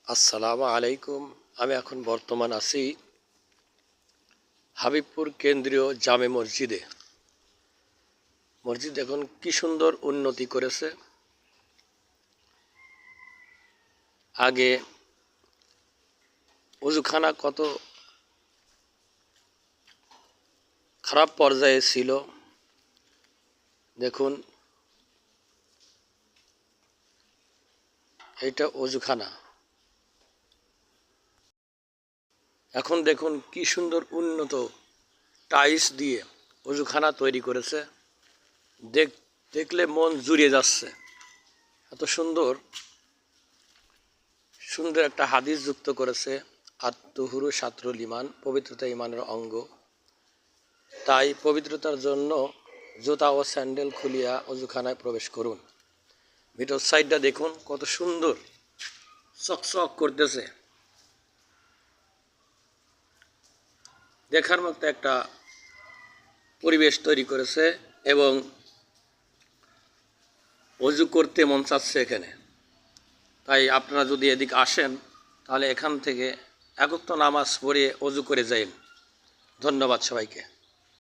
আসসালামু আলাইকুম। আমি এখন বর্তমান আছি হাবিবপুর কেন্দ্রীয় জামে মসজিদে। মসজিদ এখন কি সুন্দর উন্নতি করেছে। আগে ওযুখানা কত খারাপ পর্যায়ে ছিল, দেখুন এটা ওযুখানা। এখন দেখুন কি সুন্দর উন্নত টাইলস দিয়ে ওযুখানা তৈরি করেছে। দেখলে মন জুড়িয়ে যাচ্ছে। এত সুন্দর সুন্দর একটা হাদিস যুক্ত করেছে, আত-তুহুরু শাতরুল ঈমান, পবিত্রতা ঈমানের অঙ্গ। তাই পবিত্রতার জন্য জুতা ও স্যান্ডেল খুলিয়া ওযুখানায় প্রবেশ করুন। ভিতর সাইডটা দেখুন কত সুন্দর চকচক করতেছে। দেখার মতো একটা পরিবেশ তৈরি করেছে এবং ওযু করতে মন চাচ্ছে এখানে। তাই আপনারা যদি এদিকে আসেন তাহলে এখান থেকে এক ওয়াক্ত নামাজ পড়ে ওযু করে যাইন। ধন্যবাদ সবাইকে।